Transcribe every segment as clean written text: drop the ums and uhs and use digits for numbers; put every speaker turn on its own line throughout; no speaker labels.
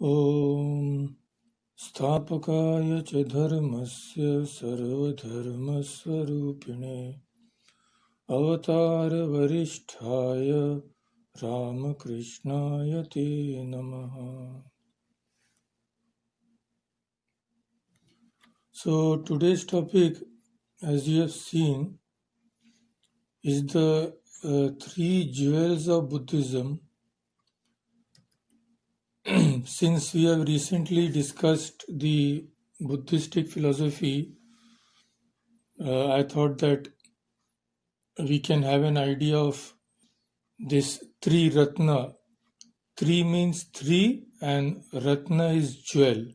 ॐ स्थापकाय च धर्मस्य सर्वधर्मस्वरूपिणे अवतारवरिष्ठाय रामकृष्णाय ते नमः. So today's topic, as you have seen, is the three jewels of Buddhism. Since we have recently discussed the Buddhistic philosophy, I thought that we can have an idea of this three ratna. Three means three and ratna is jewel.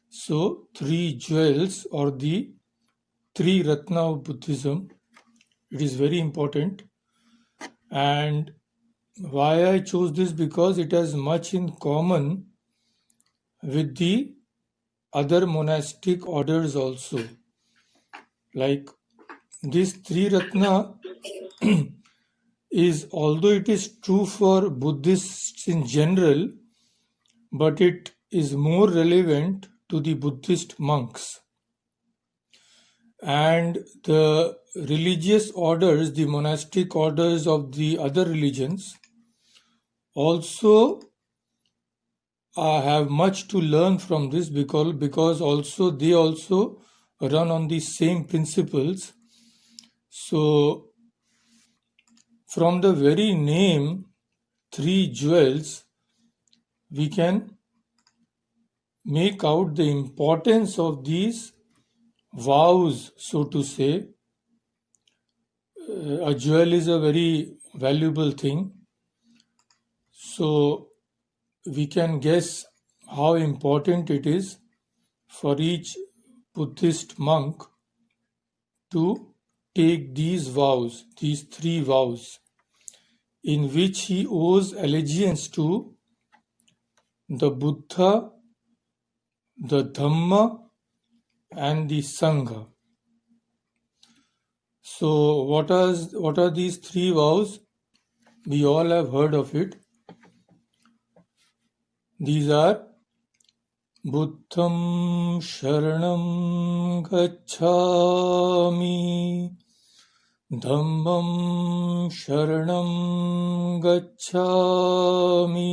So three jewels or the three ratna of Buddhism, it is very important. And why I chose this? Because it has much in common with the other monastic orders also. Like this three ratna is, although it is true for Buddhists in general, but it is more relevant to the Buddhist monks. And the religious orders, the monastic orders of the other religions, also have much to learn from this because also they also run on the same principles. So from the very name, three jewels, we can make out the importance of these vows, so to say. A jewel is a very valuable thing. So we can guess how important it is for each Buddhist monk to take these vows, these three vows, in which he owes allegiance to the Buddha, the Dhamma, and the Sangha. So what are these three vows? We all have heard of it. These are Buddham Sharanam Gacchami, Dhammam Sharanam Gacchami,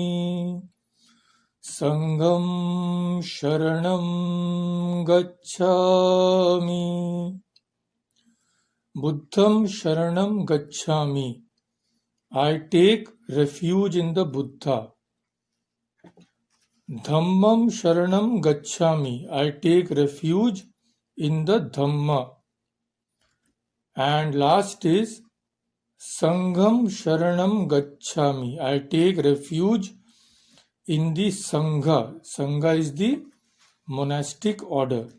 Sangham Sharanam Gacchami. Buddham Sharanam Gacchami. I take refuge in the Buddha. Dhammam Sharanam Gacchami. I take refuge in the Dhamma. And last is Sangham Sharanam Gacchami. I take refuge in the Sangha. Sangha is the monastic order.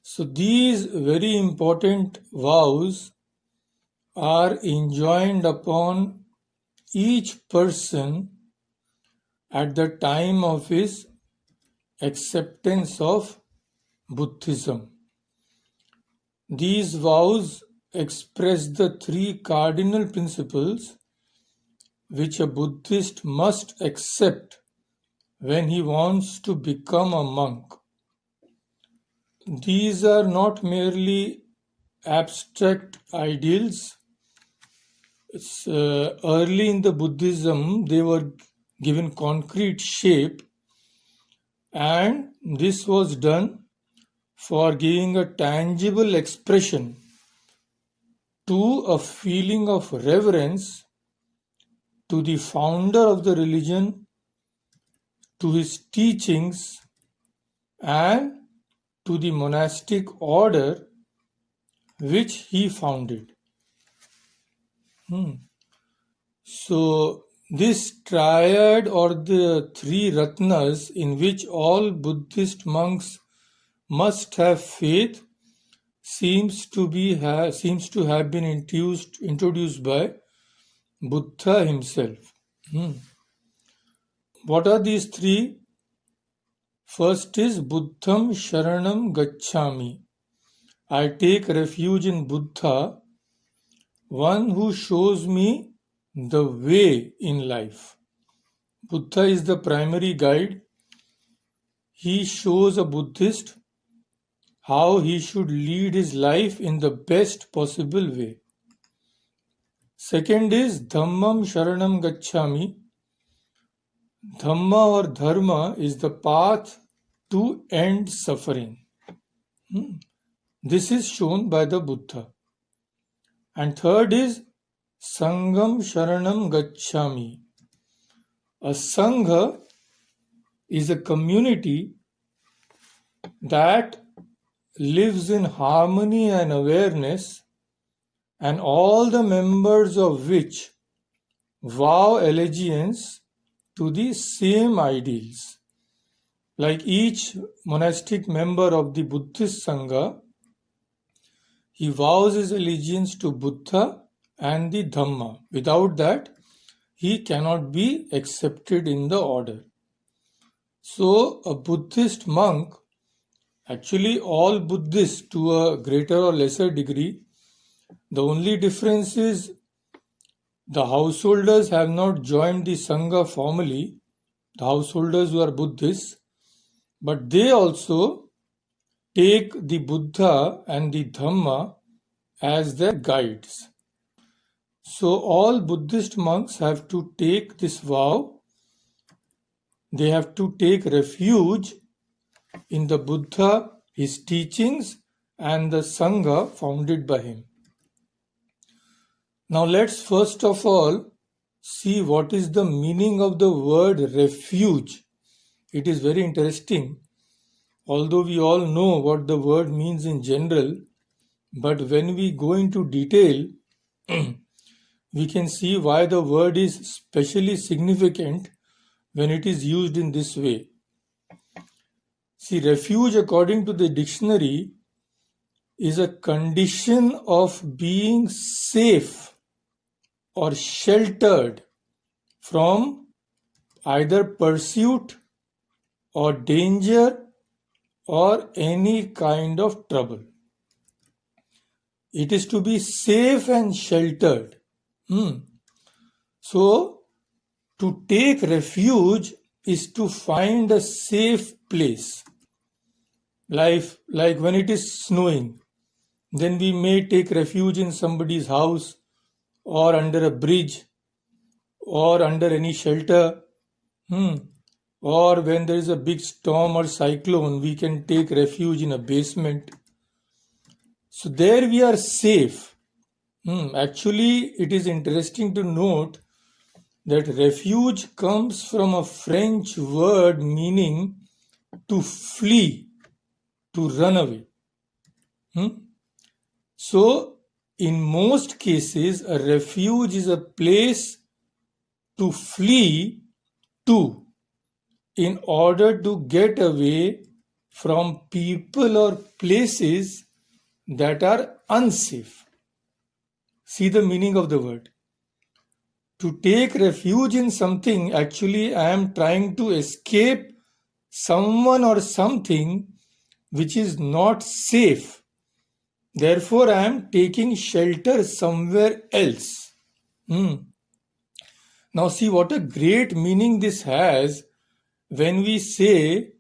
So these very important vows are enjoined upon each person at the time of his acceptance of Buddhism. These vows express the three cardinal principles which a Buddhist must accept when he wants to become a monk. These are not merely abstract ideals. Early in the Buddhism, they were given concrete shape, and this was done for giving a tangible expression to a feeling of reverence to the founder of the religion, to his teachings, and to the monastic order which he founded. So this triad or the three ratnas in which all Buddhist monks must have faith seems to have been introduced by Buddha himself. What are these three? First is Buddham Sharanam Gacchami. I take refuge in Buddha, one who shows me the way in life. Buddha is the primary guide. He shows a Buddhist how he should lead his life in the best possible way. Second is Dhammam Sharanam Gacchami. Dhamma or Dharma is the path to end suffering. This is shown by the Buddha. And third is Sangham Sharanam Gacchami. A Sangha is a community that lives in harmony and awareness, and all the members of which vow allegiance to the same ideals. Like each monastic member of the Buddhist Sangha, he vows his allegiance to Buddha and the Dhamma. Without that, he cannot be accepted in the order. So, a Buddhist monk, actually all Buddhists to a greater or lesser degree, the only difference is the householders have not joined the Sangha formally, the householders who are Buddhists, but they also take the Buddha and the Dhamma as their guides. So all Buddhist monks have to take this vow. They have to take refuge in the Buddha, his teachings, and the Sangha founded by him. Now let's first of all see what is the meaning of the word refuge. It is very interesting. Although we all know what the word means in general, but when we go into detail, we can see why the word is specially significant when it is used in this way. See, refuge according to the dictionary is a condition of being safe or sheltered from either pursuit or danger or any kind of trouble. It is to be safe and sheltered. So, to take refuge is to find a safe place. Like when it is snowing, then we may take refuge in somebody's house or under a bridge or under any shelter. Or when there is a big storm or cyclone, we can take refuge in a basement. So there we are safe. Actually, it is interesting to note that refuge comes from a French word meaning to flee, to run away. So, in most cases, a refuge is a place to flee to in order to get away from people or places that are unsafe. See the meaning of the word. To take refuge in something, actually I am trying to escape someone or something which is not safe. Therefore, I am taking shelter somewhere else. Now see what a great meaning this has when we say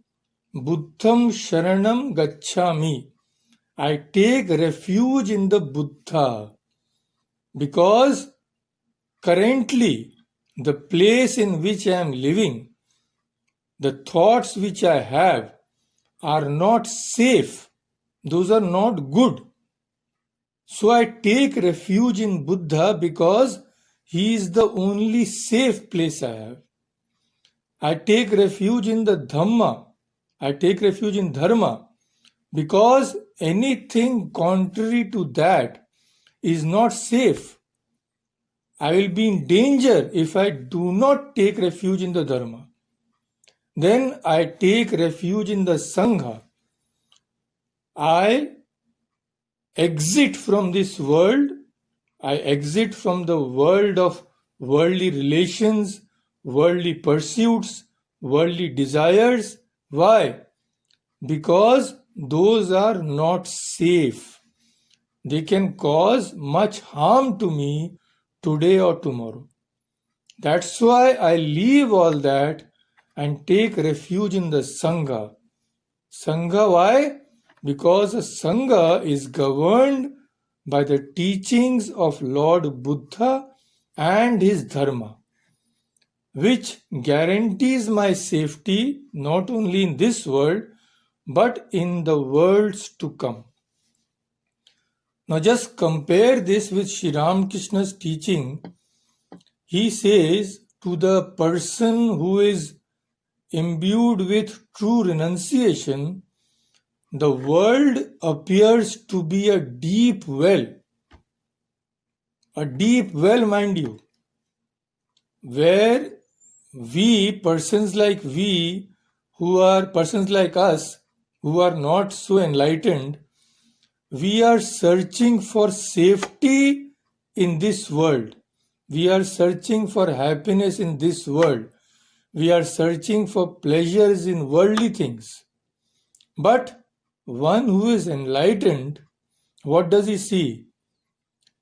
Buddham Sharanam Gacchami. I take refuge in the Buddha, because currently the place in which I am living, the thoughts which I have are not safe. Those are not good. So I take refuge in Buddha because he is the only safe place I have. I take refuge in the Dhamma. I take refuge in Dharma because anything contrary to that is not safe. I will be in danger if I do not take refuge in the Dharma. Then I take refuge in the Sangha. I exit from this world. I exit from the world of worldly relations, worldly pursuits, worldly desires. Why? Because those are not safe. They can cause much harm to me today or tomorrow. That's why I leave all that and take refuge in the Sangha. Sangha, why? Because a Sangha is governed by the teachings of Lord Buddha and his Dharma, which guarantees my safety not only in this world but in the worlds to come. Now just compare this with Sri Ramakrishna's teaching. He says to the person who is imbued with true renunciation, the world appears to be a deep well, mind you, where persons like us, who are not so enlightened, we are searching for safety in this world. We are searching for happiness in this world. We are searching for pleasures in worldly things. But one who is enlightened, what does he see?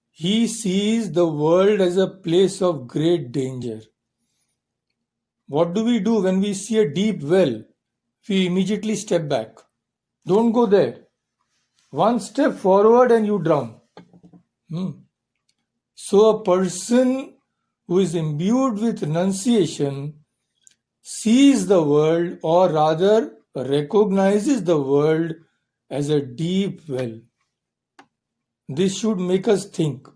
He sees the world as a place of great danger. What do we do when we see a deep well? We immediately step back. Don't go there. One step forward and you drown. So a person who is imbued with renunciation sees the world, or rather recognizes the world as a deep well. This should make us think.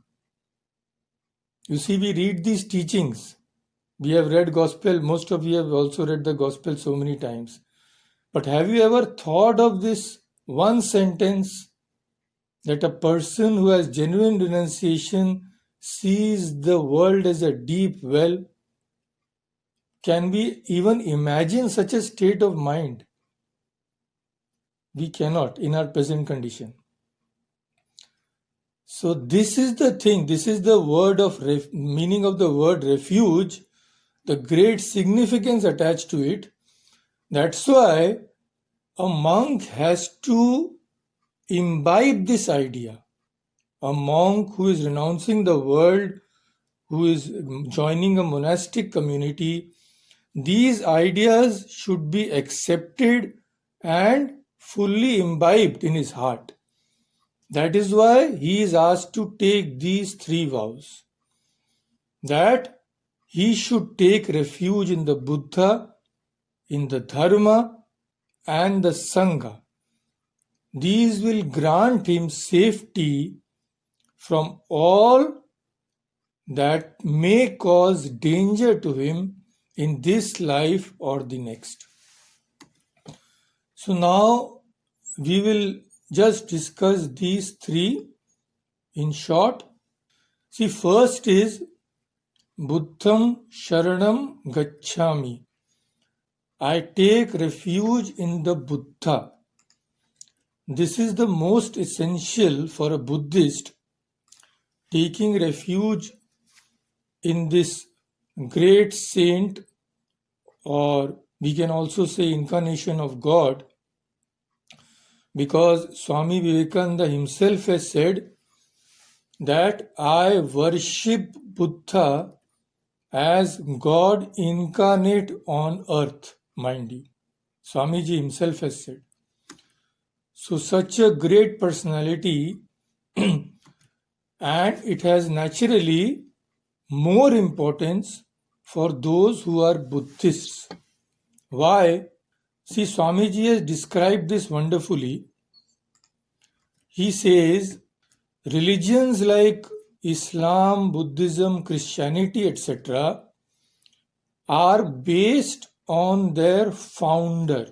You see, we read these teachings. We have read Gospel. Most of you have also read the Gospel so many times. But have you ever thought of this one sentence, that a person who has genuine renunciation sees the world as a deep well? Can we even imagine such a state of mind? We cannot in our present condition. So this is the thing, this is the word of meaning of the word refuge, the great significance attached to it. That's why a monk has to imbibe this idea. A monk who is renouncing the world, who is joining a monastic community, these ideas should be accepted and fully imbibed in his heart. That is why he is asked to take these 3 vows. That he should take refuge in the Buddha, in the Dharma, and the Sangha. These will grant him safety from all that may cause danger to him in this life or the next. So now we will just discuss these 3 in short. See, first is Buddham Sharanam Gacchami. I take refuge in the Buddha. This is the most essential for a Buddhist, taking refuge in this great saint, or we can also say incarnation of God, because Swami Vivekananda himself has said that I worship Buddha as God incarnate on earth, mind you. Swamiji himself has said. So such a great personality, and it has naturally more importance for those who are Buddhists. Why? See, Swamiji has described this wonderfully. He says, religions like Islam, Buddhism, Christianity, etc. are based on their founder.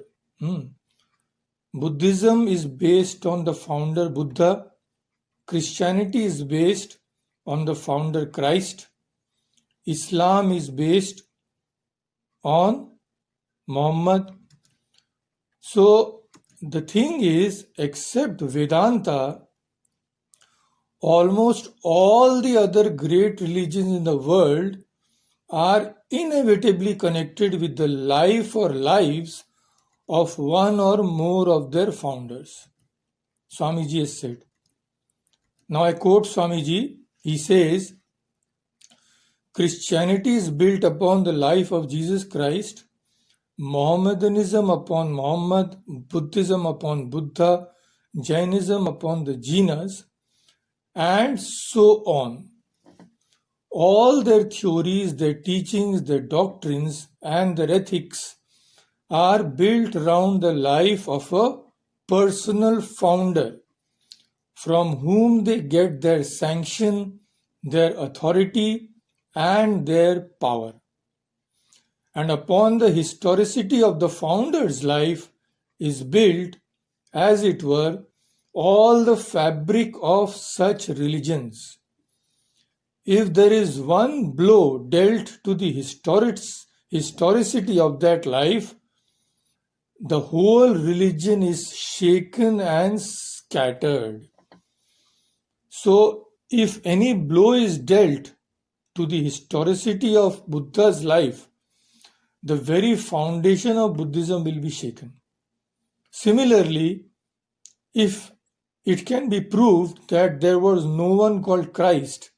Buddhism is based on the founder Buddha. Christianity is based on the founder Christ. Islam is based on Muhammad. So the thing is, except Vedanta, almost all the other great religions in the world are inevitably connected with the life or lives of one or more of their founders. Swamiji has said. Now I quote Swamiji. He says, Christianity is built upon the life of Jesus Christ, Mohammedanism upon Muhammad, Buddhism upon Buddha, Jainism upon the Jainas, and so on. All their theories, their teachings, their doctrines, and their ethics are built around the life of a personal founder from whom they get their sanction, their authority, and their power. And upon the historicity of the founder's life is built, as it were, all the fabric of such religions. If there is one blow dealt to the historicity of that life, the whole religion is shaken and scattered. So, if any blow is dealt to the historicity of Buddha's life, the very foundation of Buddhism will be shaken. Similarly, if it can be proved that there was no one called Christ,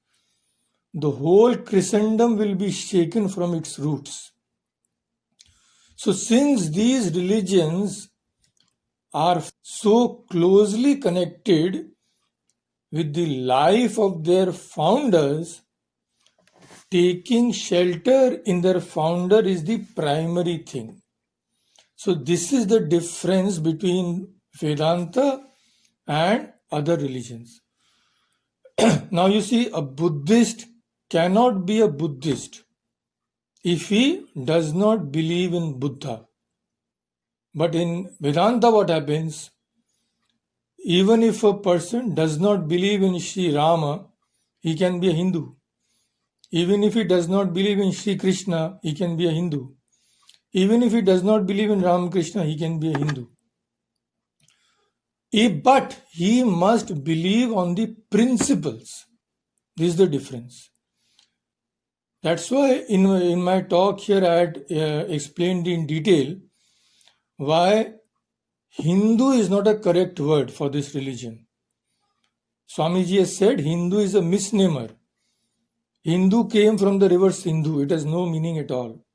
the whole Christendom will be shaken from its roots. So, since these religions are so closely connected with the life of their founders, taking shelter in their founder is the primary thing. So, this is the difference between Vedanta and other religions. Now, you see, a Buddhist cannot be a Buddhist if he does not believe in Buddha. But in Vedanta, what happens? Even if a person does not believe in Sri Rama, he can be a Hindu. Even if he does not believe in Sri Krishna, he can be a Hindu. Even if he does not believe in Ramakrishna, he can be a Hindu. But he must believe on the principles. This is the difference. That's why in my talk here I had explained in detail why Hindu is not a correct word for this religion. Swamiji has said Hindu is a misnomer. Hindu came from the river Sindhu. It has no meaning at all.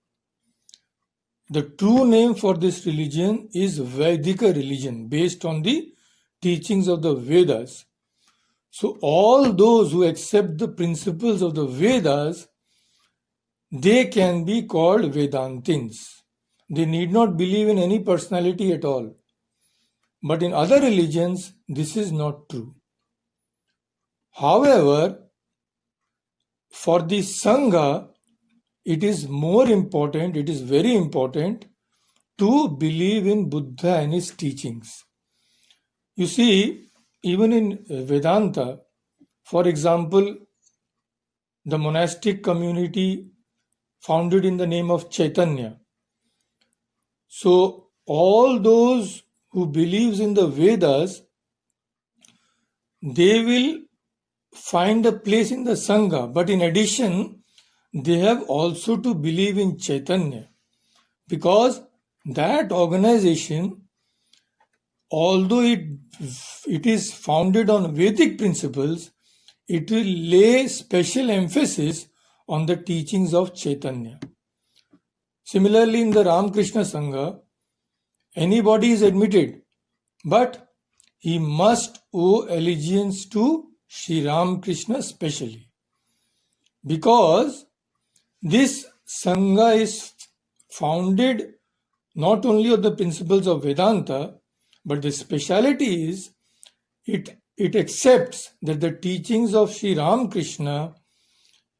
The true name for this religion is Vedika religion, based on the teachings of the Vedas. So all those who accept the principles of the Vedas, they can be called Vedantins. They need not believe in any personality at all. But in other religions, this is not true. However, for the Sangha, it is more important, it is very important to believe in Buddha and his teachings. You see, even in Vedanta, for example, the monastic community founded in the name of Chaitanya. So, all those who believes in the Vedas, they will find a place in the Sangha. But in addition, they have also to believe in Chaitanya, because that organization, although it is founded on Vedic principles, it will lay special emphasis on the teachings of Chaitanya. Similarly, in the Ramakrishna Sangha, anybody is admitted, but he must owe allegiance to Sri Ramakrishna specially, because this Sangha is founded not only on the principles of Vedanta, but the speciality is it accepts that the teachings of Sri Ramakrishna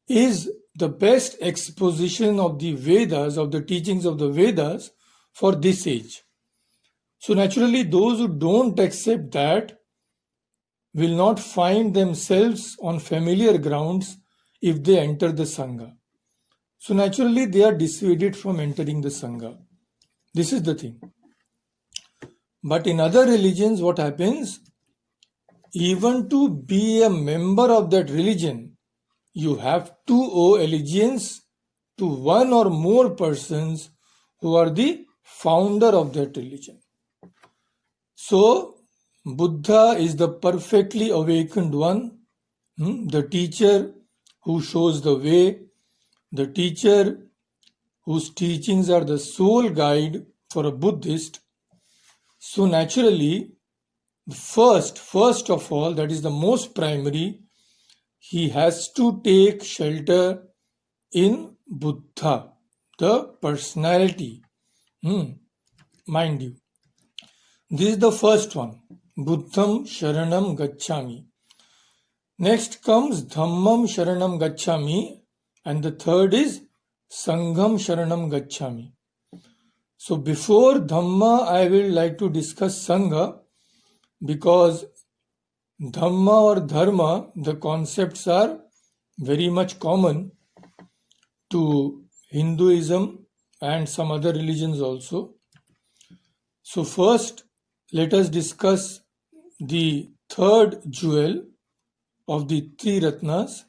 is the best exposition of the Vedas, of the teachings of the Vedas for this age. So naturally, those who don't accept that will not find themselves on familiar grounds if they enter the Sangha. So naturally, they are dissuaded from entering the Sangha. This is the thing. But in other religions, what happens? Even to be a member of that religion, you have to owe allegiance to one or more persons who are the founder of that religion. So, Buddha is the perfectly awakened one, the teacher who shows the way, the teacher whose teachings are the sole guide for a Buddhist. So naturally, first of all, that is the most primary, he has to take shelter in Buddha, the personality. Mind you, this is the first one. Buddham Sharanam Gacchami. Next comes Dhammam Sharanam Gacchami, and the third is Sangham Sharanam Gacchami. So before Dhamma, I will like to discuss Sangha, because Dhamma or Dharma, the concepts are very much common to Hinduism and some other religions also. So first, let us discuss the third jewel of the three Ratnas,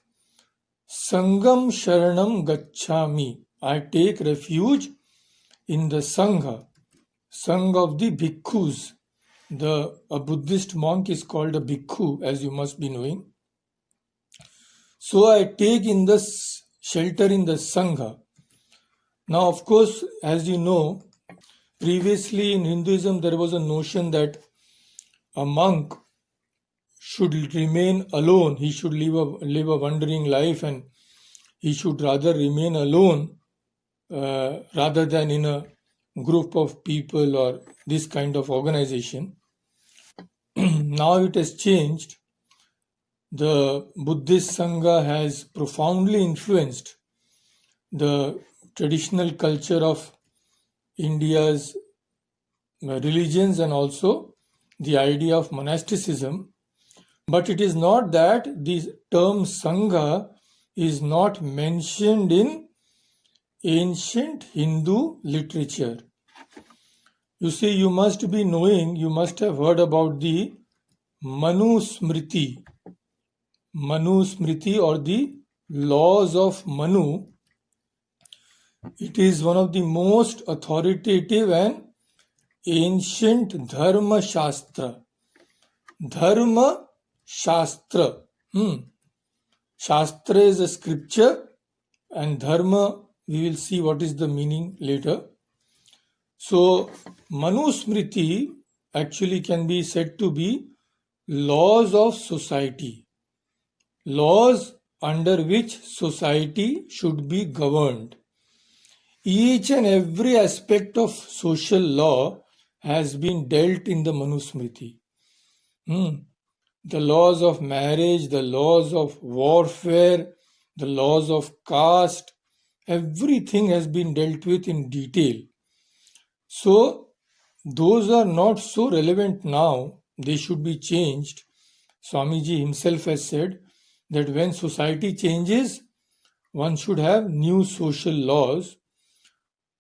Sangam Sharanam Gacchami. I take refuge in the Sangha, Sangha of the Bhikkhus. A Buddhist monk is called a Bhikkhu, as you must be knowing. So I take in the shelter in the Sangha. Now, of course, as you know, previously in Hinduism there was a notion that a monk should remain alone. He should live a wandering life, and he should rather remain alone rather than in a group of people or this kind of organization. Now it has changed. The Buddhist Sangha has profoundly influenced the traditional culture of India's religions and also the idea of monasticism. But it is not that the term Sangha is not mentioned in ancient Hindu literature. You see, you must be knowing, you must have heard about the Manu Smriti or the laws of Manu. It is one of the most authoritative and ancient Dharma Shastra. Dharma Shastra. Shastra is a scripture, and Dharma, we will see what is the meaning later. So, Manusmriti actually can be said to be laws of society, laws under which society should be governed. Each and every aspect of social law has been dealt in the Manusmriti. The laws of marriage, the laws of warfare, the laws of caste, everything has been dealt with in detail. So, those are not so relevant now, they should be changed. Swamiji himself has said that when society changes, one should have new social laws.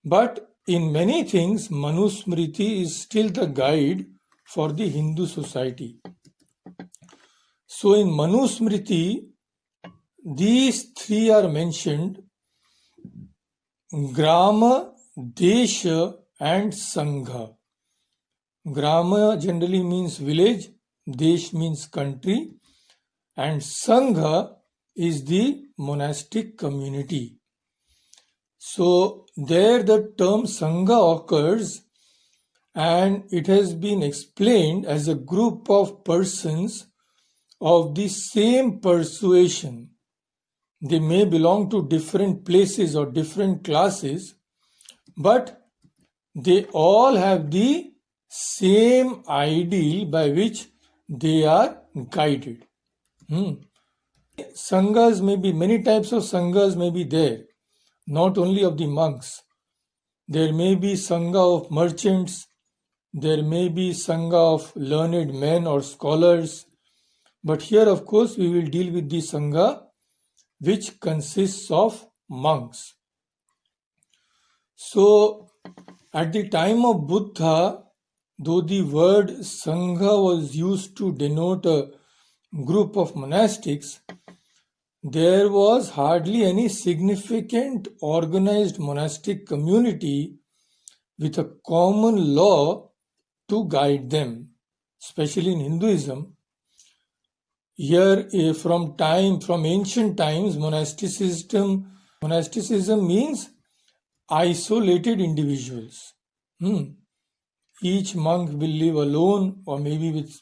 But in many things, Manusmriti is still the guide for the Hindu society. So in Manusmriti, these three are mentioned: Grama, Desha and Sangha. Grama generally means village, Desh means country, and Sangha is the monastic community. So there the term Sangha occurs, and it has been explained as a group of persons of the same persuasion. They may belong to different places or different classes, but they all have the same ideal by which they are guided. Sanghas may be, many types of sanghas may be there, not only of the monks. There may be sangha of merchants, there may be sangha of learned men or scholars, but here of course we will deal with the sangha which consists of monks. So at the time of Buddha, though the word sangha was used to denote a group of monastics, there was hardly any significant organized monastic community with a common law to guide them, especially in Hinduism. Here, from ancient times, monasticism Monasticism means isolated individuals. Each monk will live alone or maybe with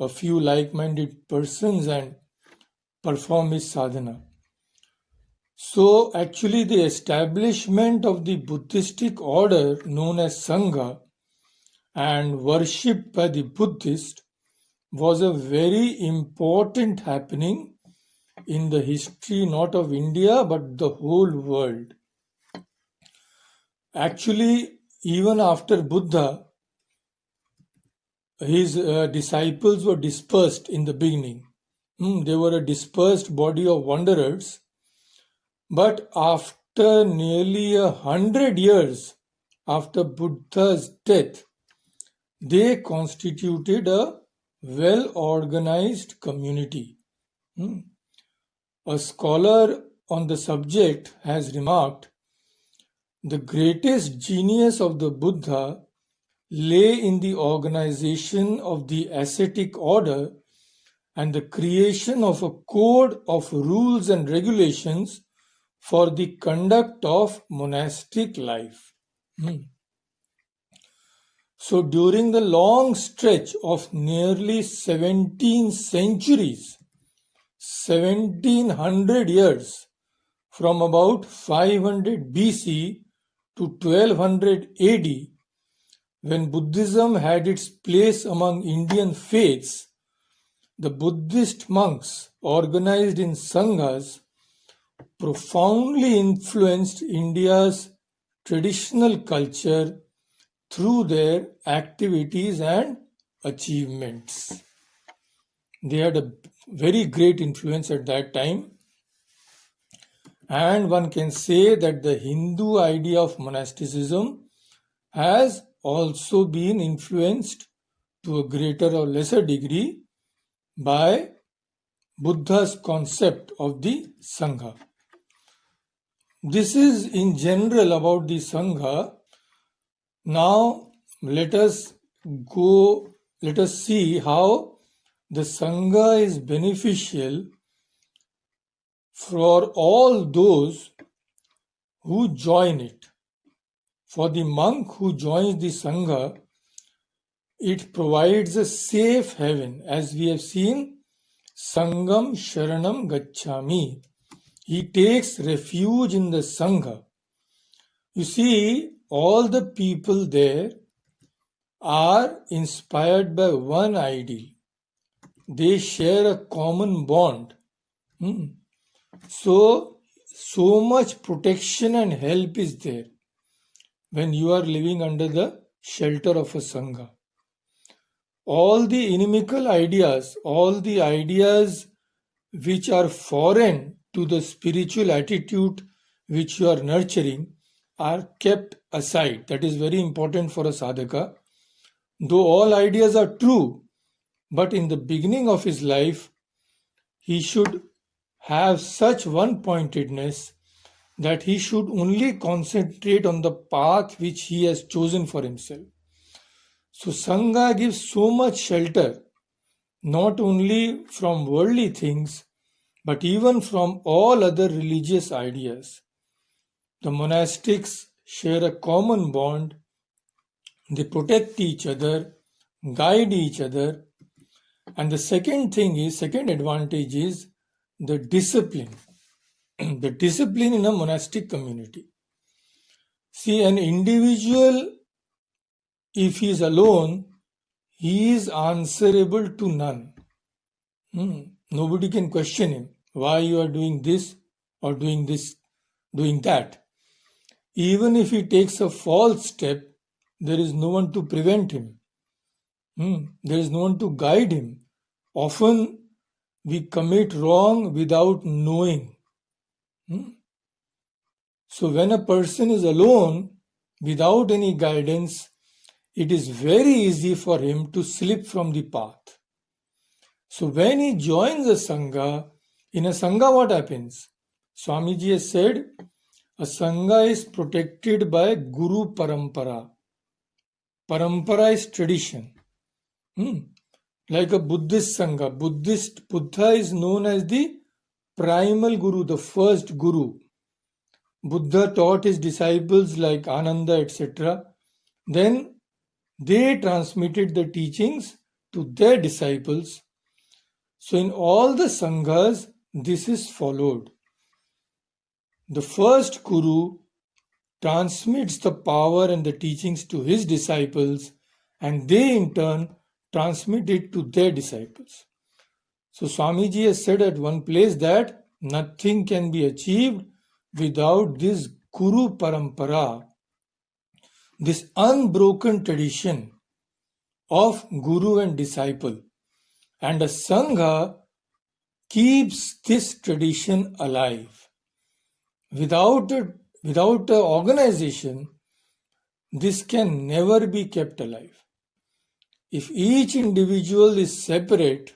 a few like-minded persons and perform his sadhana. So actually the establishment of the Buddhistic order known as Sangha and worship by the Buddhist was a very important happening in the history not of India but the whole world. Actually, even after Buddha, his disciples were dispersed in the beginning. They were a dispersed body of wanderers. But after nearly 100 years after Buddha's death, they constituted a well-organized community. A scholar on the subject has remarked, the greatest genius of the Buddha lay in the organization of the ascetic order and the creation of a code of rules and regulations for the conduct of monastic life. So during the long stretch of nearly 17 centuries, 1700 years, from about 500 BC to 1200 AD, when Buddhism had its place among Indian faiths, the Buddhist monks organized in sanghas profoundly influenced India's traditional culture through their activities and achievements. They had a very great influence at that time, and one can say that the Hindu idea of monasticism has also been influenced to a greater or lesser degree by Buddha's concept of the Sangha. This is in general about the Sangha. Now let us see how the Sangha is beneficial for all those who join it. For the monk who joins the Sangha, it provides a safe haven. As we have seen, Sangam Sharanam Gacchami. He takes refuge in the Sangha. You see, all the people there are inspired by one ideal. They share a common bond. So much protection and help is there when you are living under the shelter of a Sangha. All the inimical ideas, all the ideas which are foreign to the spiritual attitude which you are nurturing are kept aside. That is very important for a sadhaka. Though all ideas are true, but in the beginning of his life, he should have such one-pointedness that he should only concentrate on the path which he has chosen for himself. So Sangha gives so much shelter, not only from worldly things, but even from all other religious ideas. The monastics share a common bond. They protect each other, guide each other. And the second advantage is the discipline. The discipline in a monastic community. See, an individual, if he is alone, he is answerable to none. Nobody can question him why you are doing this or doing that. Even if he takes a false step, there is no one to prevent him. There is no one to guide him. Often we commit wrong without knowing. So when a person is alone, without any guidance, it is very easy for him to slip from the path. So when he joins a Sangha, in a Sangha what happens? Swamiji has said, a Sangha is protected by Guru Parampara. Parampara is tradition. Like a Buddhist Sangha. Buddha is known as the primal Guru, the first Guru. Buddha taught his disciples like Ananda, etc. Then they transmitted the teachings to their disciples. So in all the sanghas, this is followed. The first guru transmits the power and the teachings to his disciples, and they in turn transmit it to their disciples. So Swamiji has said at one place that nothing can be achieved without this Guru Parampara, this unbroken tradition of Guru and disciple. And a Sangha keeps this tradition alive. Without an organization, this can never be kept alive. If each individual is separate,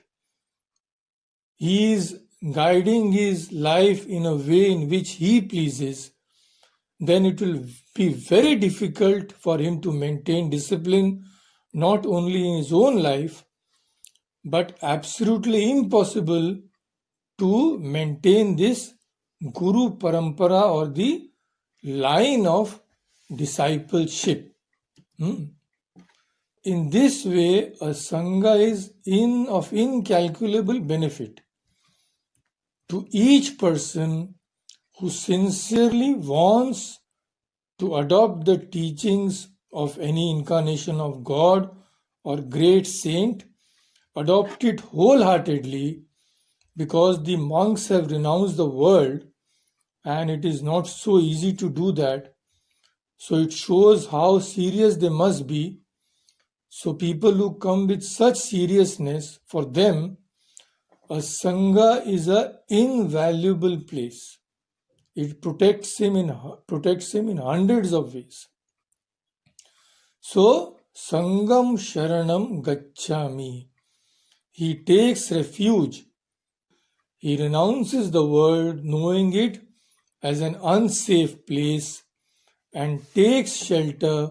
he is guiding his life in a way in which he pleases, then it will be very difficult for him to maintain discipline not only in his own life, but absolutely impossible to maintain this Guru Parampara or the line of discipleship. In this way, a Sangha is of incalculable benefit to each person who sincerely wants to adopt the teachings of any incarnation of God or great saint, adopt it wholeheartedly, because the monks have renounced the world and it is not so easy to do that. So it shows how serious they must be. So people who come with such seriousness, for them, a Sangha is an invaluable place. It protects him in hundreds of ways. So, Sangam Sharanam Gacchami. He takes refuge. He renounces the world, knowing it as an unsafe place, and takes shelter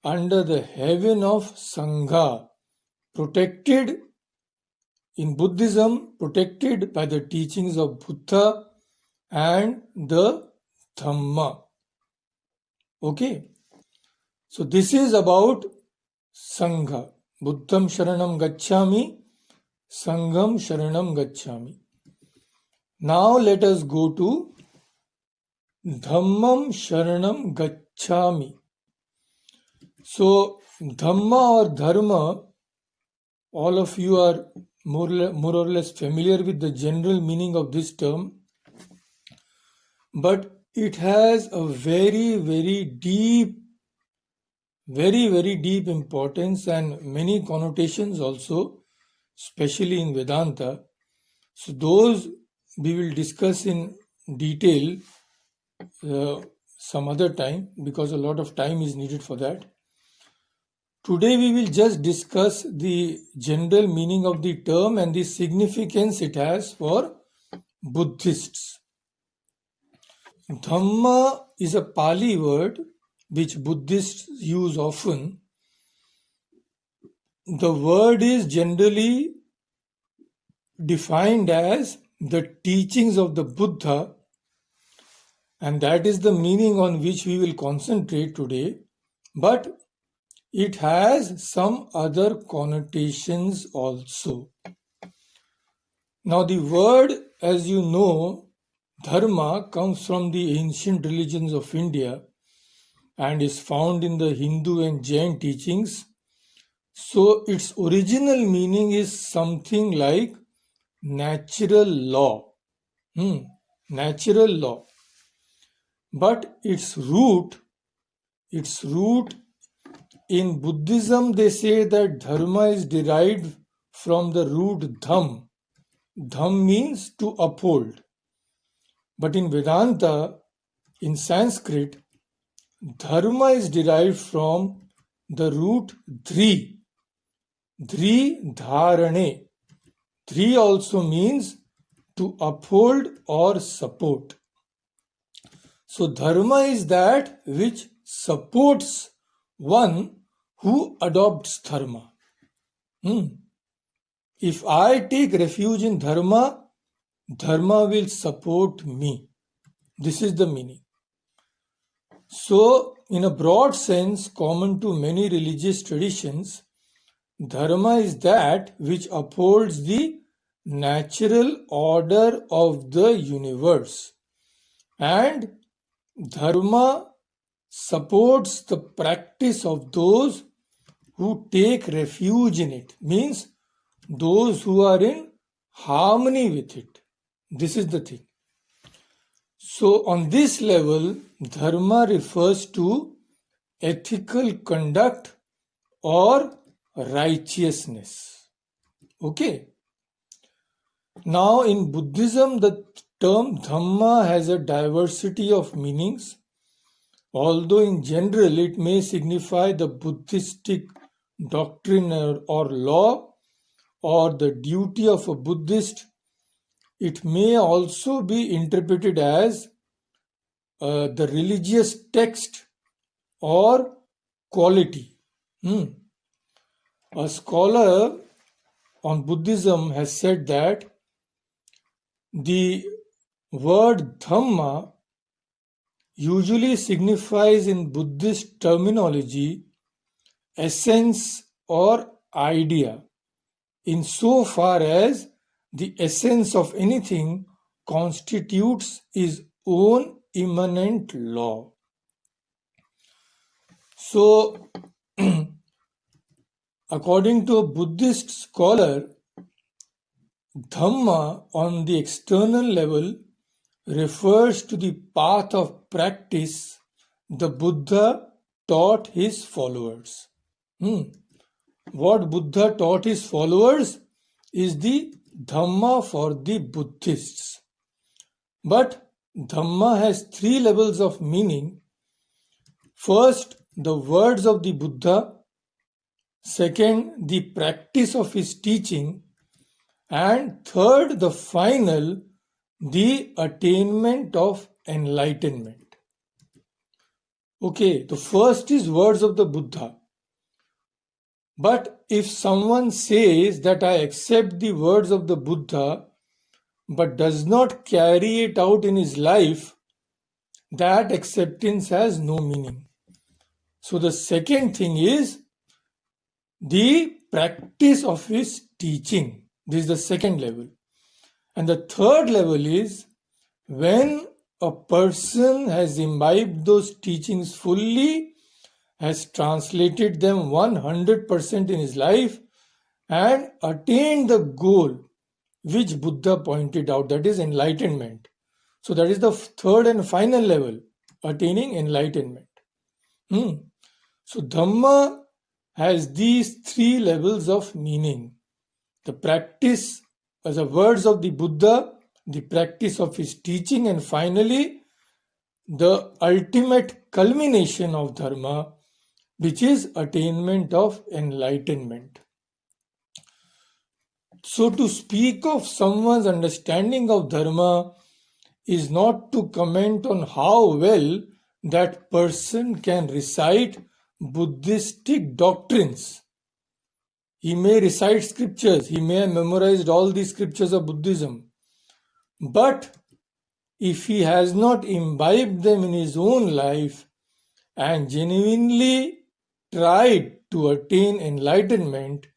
under the heaven of Sangha, protected in Buddhism, protected by the teachings of Buddha and the Dhamma. Okay, so this is about Sangha. Buddham Sharanam Gacchami, Sangham Sharanam Gacchami. Now let us go to Dhammam Sharanam Gacchami. So Dhamma or Dharma, all of you are more or less familiar with the general meaning of this term, but it has a very deep importance and many connotations also, especially in Vedanta. So those we will discuss in detail some other time, because a lot of time is needed for that. Today we will just discuss the general meaning of the term and the significance it has for Buddhists. Dhamma is a Pali word which Buddhists use often. The word is generally defined as the teachings of the Buddha, and that is the meaning on which we will concentrate today. But it has some other connotations also. Now the word, as you know, Dharma, comes from the ancient religions of India and is found in the Hindu and Jain teachings. So its original meaning is something like natural law. Natural law. But its root in Buddhism, they say that Dharma is derived from the root Dham. Dham means to uphold. But in Vedanta, in Sanskrit, Dharma is derived from the root Dhri. Dhri Dharane. Dhri also means to uphold or support. So Dharma is that which supports one who adopts Dharma. If I take refuge in Dharma, Dharma will support me. This is the meaning. So, in a broad sense, common to many religious traditions, dharma is that which upholds the natural order of the universe, and dharma supports the practice of those who take refuge in it, means those who are in harmony with it. This is the thing. So, on this level, dharma refers to ethical conduct or righteousness. Okay. Now, in Buddhism, the term Dhamma has a diversity of meanings. Although in general it may signify the Buddhistic doctrine or law or the duty of a Buddhist, it may also be interpreted as the religious text or quality. A scholar on Buddhism has said that the word Dhamma usually signifies in Buddhist terminology essence or idea, insofar as the essence of anything constitutes its own immanent law. So, according to a Buddhist scholar, Dhamma on the external level refers to the path of practice the Buddha taught his followers. What Buddha taught his followers is the Dhamma for the Buddhists. But Dhamma has three levels of meaning. First, the words of the Buddha. Second, the practice of his teaching. And third, the final, the attainment of enlightenment. Okay, the first is words of the Buddha. But if someone says that I accept the words of the Buddha but does not carry it out in his life, that acceptance has no meaning. So the second thing is the practice of his teaching. This is the second level. And the third level is when a person has imbibed those teachings fully, has translated them 100% in his life, and attained the goal which Buddha pointed out, that is enlightenment. So that is the third and final level, attaining enlightenment. So Dhamma has these three levels of meaning. The practice as the words of the Buddha, the practice of his teaching, and finally the ultimate culmination of Dharma, which is attainment of enlightenment. So to speak of someone's understanding of Dharma is not to comment on how well that person can recite Buddhistic doctrines. He may recite scriptures, he may have memorized all the scriptures of Buddhism, but if he has not imbibed them in his own life and genuinely tried to attain enlightenment,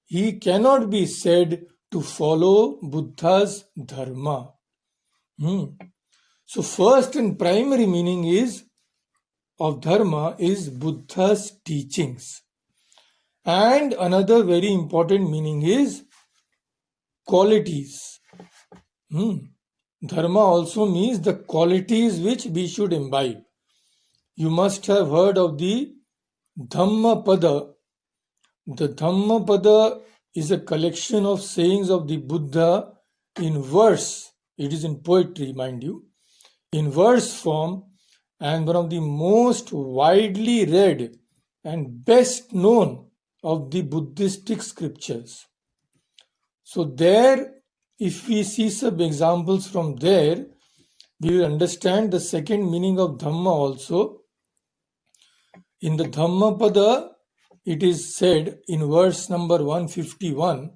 he cannot be said to follow Buddha's Dharma. So first and primary meaning is of Dharma is Buddha's teachings. And another very important meaning is qualities. Dharma also means the qualities which we should imbibe. You must have heard of the Dhammapada. The Dhammapada is a collection of sayings of the Buddha in verse. It is in poetry, mind you, in verse form, and one of the most widely read and best known of the Buddhistic scriptures. So there, if we see some examples from there, we will understand the second meaning of Dhamma also. In the Dhammapada, it is said in verse number 151,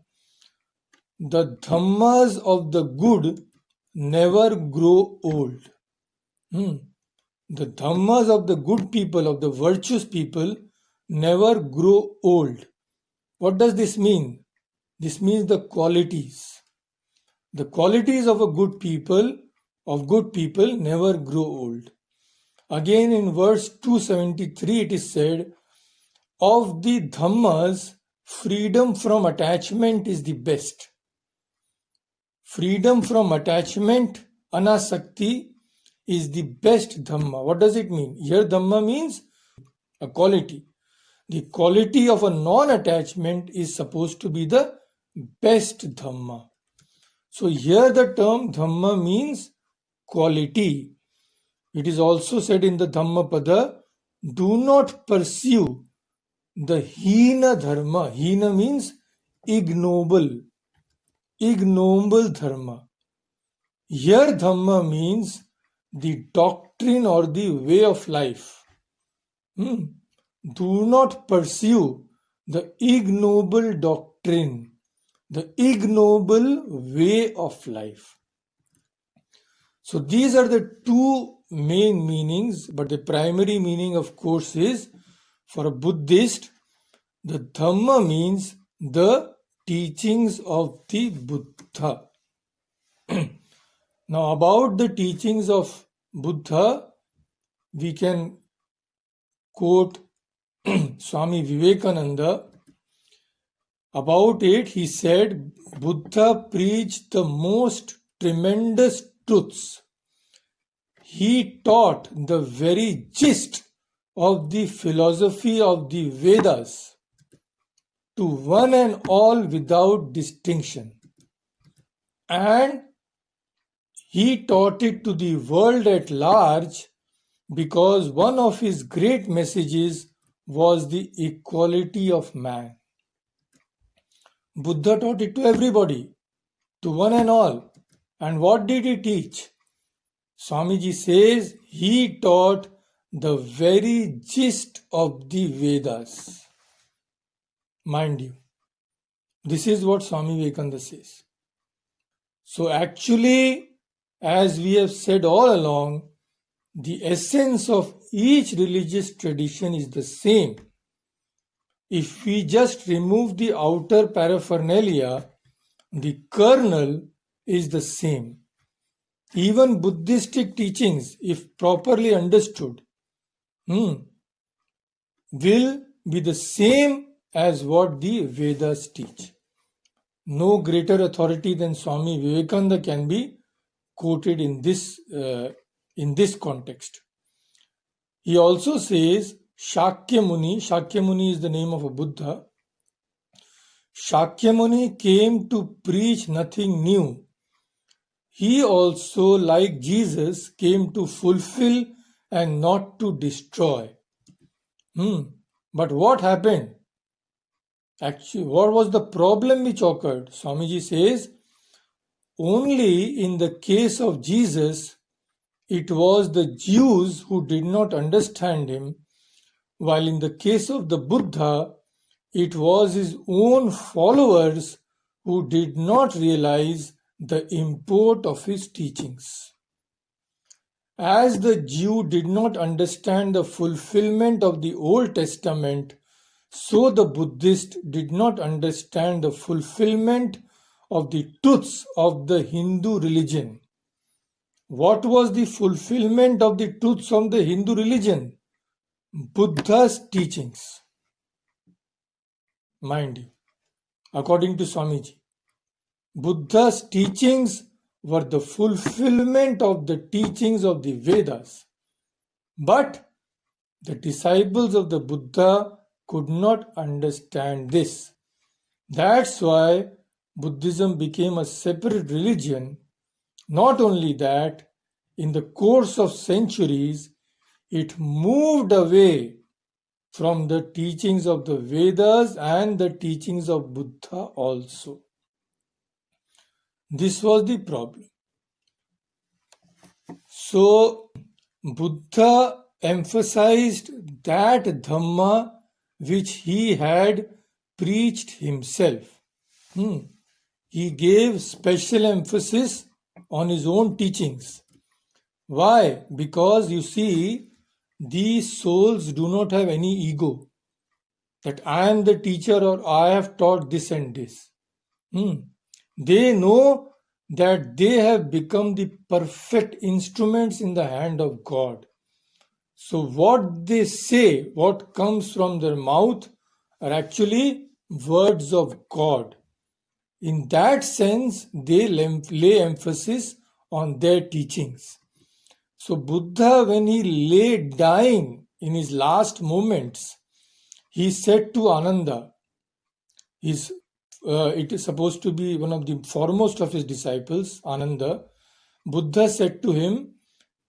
the Dhammas of the good never grow old. The dhammas of the good people, of the virtuous people, never grow old. What does this mean? This means the qualities. The qualities of good people never grow old. Again in verse 273 it is said, of the dhammas, freedom from attachment is the best. Freedom from attachment, anasakti, is the best dhamma. What does it mean? Here dhamma means a quality. The quality of a non-attachment is supposed to be the best dhamma. So here the term dhamma means quality. It is also said in the Dhammapada, do not pursue the hina dharma. Hina means ignoble dharma. Here dhamma means the doctrine or the way of life. Do not pursue the ignoble doctrine, the ignoble way of life. So these are the two main meanings, but the primary meaning, of course, is for a Buddhist, the Dhamma means the teachings of the Buddha. Now, about the teachings of Buddha, we can quote Swami Vivekananda. About it, he said, Buddha preached the most tremendous truths. He taught the very gist of the philosophy of the Vedas to one and all without distinction. And he taught it to the world at large because one of his great messages was the equality of man. Buddha taught it to everybody, to one and all. And what did he teach? Swamiji says he taught the very gist of the Vedas. Mind you, this is what Swami Vivekananda says. So actually, as we have said all along, the essence of each religious tradition is the same. If we just remove the outer paraphernalia, the kernel is the same. Even Buddhistic teachings, if properly understood, will be the same as what the Vedas teach. No greater authority than Swami Vivekananda can be quoted in this context. He also says Shakyamuni is the name of a Buddha. Shakyamuni came to preach nothing new. He also, like Jesus, came to fulfill and not to destroy. But what happened? Actually, what was the problem which occurred? Swamiji says, only in the case of Jesus, it was the Jews who did not understand him, while in the case of the Buddha, it was his own followers who did not realize the import of his teachings. As the Jew did not understand the fulfillment of the Old Testament, so the Buddhist did not understand the fulfillment of the truths of the Hindu religion. What was the fulfillment of the truths of the Hindu religion? Buddha's teachings. Mind you, according to Swamiji, Buddha's teachings were the fulfillment of the teachings of the Vedas. But the disciples of the Buddha could not understand this. That's why Buddhism became a separate religion. Not only that, in the course of centuries, it moved away from the teachings of the Vedas and the teachings of Buddha also. This was the problem. So, Buddha emphasized that Dhamma which he had preached himself. He gave special emphasis on his own teachings. Why? Because you see, these souls do not have any ego that I am the teacher or I have taught this and this. They know that they have become the perfect instruments in the hand of God. So, what they say, what comes from their mouth, are actually words of God. In that sense, they lay emphasis on their teachings. So, Buddha, when he lay dying in his last moments, he said to Ananda, it is supposed to be one of the foremost of his disciples, Ananda. Buddha said to him,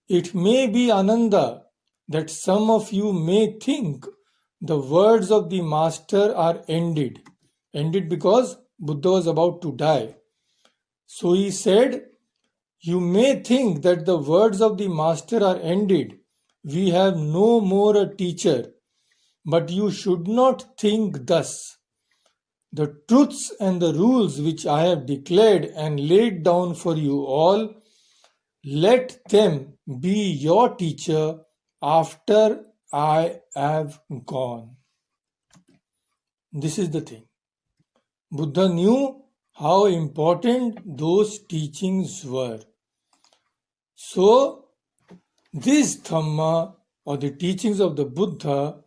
"It may be, Ananda, that some of you may think the words of the master are ended." Ended because Buddha was about to die. So he said, "You may think that the words of the master are ended. We have no more a teacher. But you should not think thus. The truths and the rules which I have declared and laid down for you all, let them be your teacher after I have gone." This is the thing. Buddha knew how important those teachings were. So, this Dhamma or the teachings of the Buddha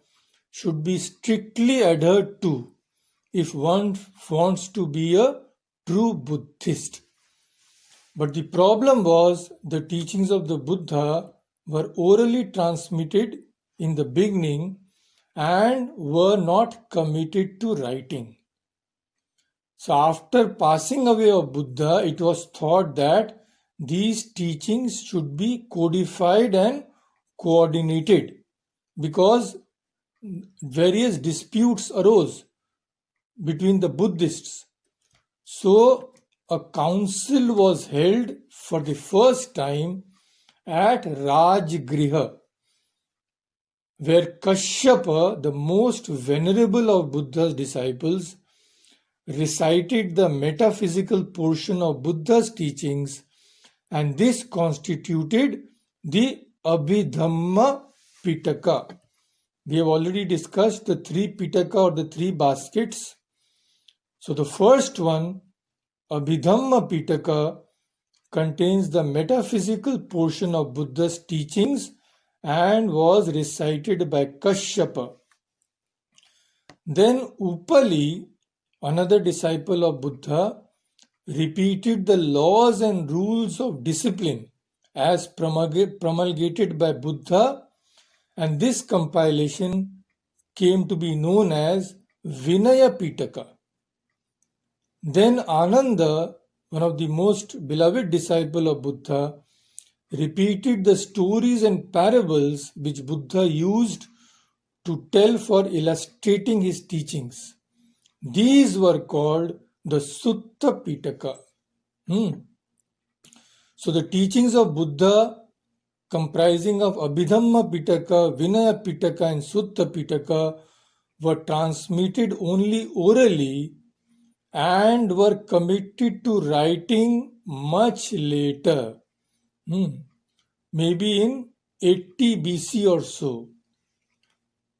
should be strictly adhered to if one wants to be a true Buddhist. But the problem was the teachings of the Buddha were orally transmitted in the beginning and were not committed to writing. So after passing away of Buddha, it was thought that these teachings should be codified and coordinated because various disputes arose between the Buddhists. So a council was held for the first time at Rajgriha, where Kashyapa, the most venerable of Buddha's disciples, recited the metaphysical portion of Buddha's teachings, and this constituted the Abhidhamma Pitaka. We have already discussed the three Pitaka or the three baskets. So the first one, Abhidhamma Pitaka, contains the metaphysical portion of Buddha's teachings and was recited by Kashyapa. Then Upali, another disciple of Buddha, repeated the laws and rules of discipline as promulgated by Buddha, and this compilation came to be known as Vinaya Pitaka. Then Ananda, one of the most beloved disciples of Buddha, repeated the stories and parables which Buddha used to tell for illustrating his teachings. These were called the Sutta Pitaka. So the teachings of Buddha, comprising of Abhidhamma Pitaka, Vinaya Pitaka and Sutta Pitaka, were transmitted only orally and were committed to writing much later, maybe in 80 BC or so.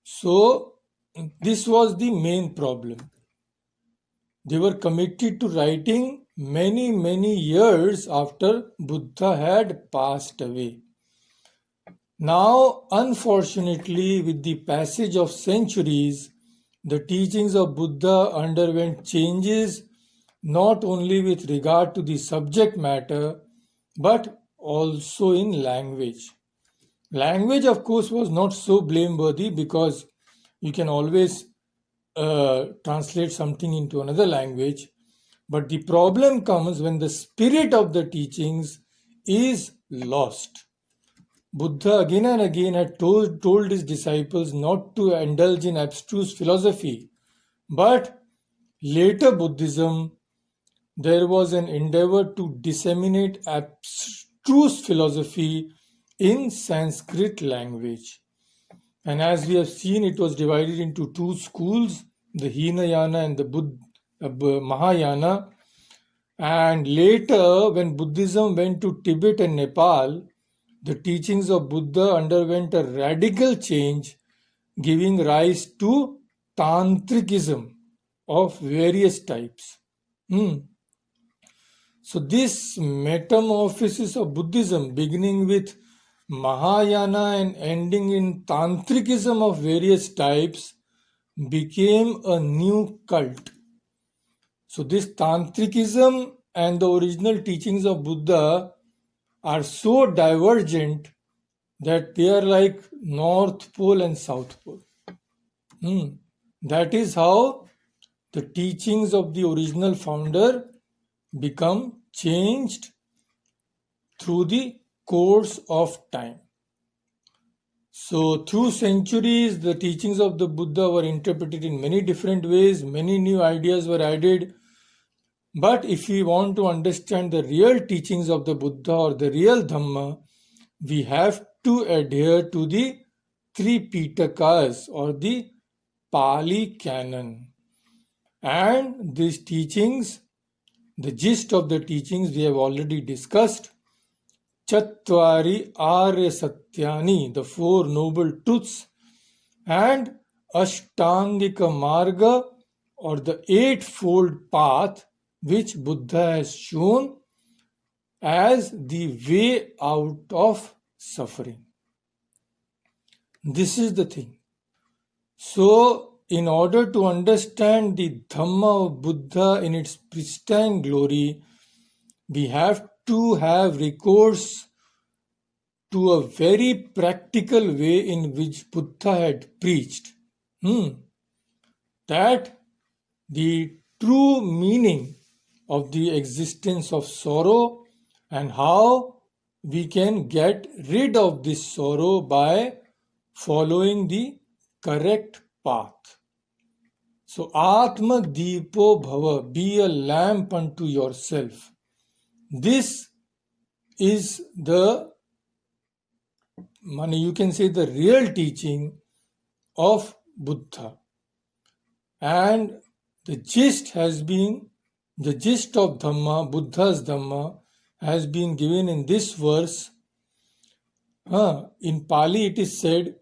So this was the main problem. They were committed to writing many years after Buddha had passed away. Now, unfortunately, with the passage of centuries, the teachings of Buddha underwent changes not only with regard to the subject matter but also in language. Language, of course, was not so blameworthy because you can always translate something into another language. But the problem comes when the spirit of the teachings is lost. Buddha again and again had told his disciples not to indulge in abstruse philosophy. But later Buddhism, there was an endeavor to disseminate abstruse philosophy in Sanskrit language. And as we have seen, it was divided into two schools, the Hinayana and the Mahayana. And later, when Buddhism went to Tibet and Nepal, the teachings of Buddha underwent a radical change, giving rise to Tantrikism of various types. So this metamorphosis of Buddhism, beginning with Mahayana and ending in Tantrikism of various types, became a new cult. So this Tantrikism and the original teachings of Buddha are so divergent that they are like North Pole and South Pole. That is how the teachings of the original founder become changed through the course of time. So through centuries, the teachings of the Buddha were interpreted in many different ways, many new ideas were added. But if we want to understand the real teachings of the Buddha or the real Dhamma, we have to adhere to the three Pitakas or the Pali Canon. And these teachings, the gist of the teachings we have already discussed. Chattvari Arya Satyani, the Four Noble Truths, and Ashtangika Marga, or the Eightfold Path, which Buddha has shown as the way out of suffering. This is the thing. So, in order to understand the Dhamma of Buddha in its pristine glory, we have to have recourse to a very practical way in which Buddha had preached. That the true meaning of the existence of sorrow and how we can get rid of this sorrow by following the correct path. So, Atma Deepo Bhava, be a lamp unto yourself. This is you can say the real teaching of Buddha. And the gist of Dhamma, Buddha's Dhamma, has been given in this verse. In Pali it is said,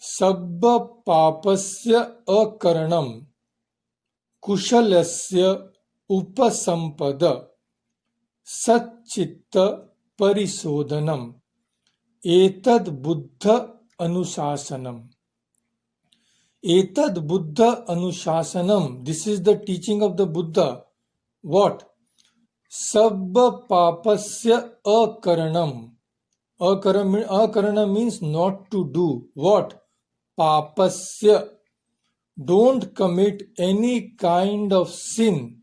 Sabba papasya akaranam kushalasya upasampada satchitta parisodhanam etad buddha anusasanam. Etad buddha anusasanam. This is the teaching of the Buddha. What? Sabba papasya akaranam. Akarana means not to do. What? Papasya. Don't commit any kind of sin.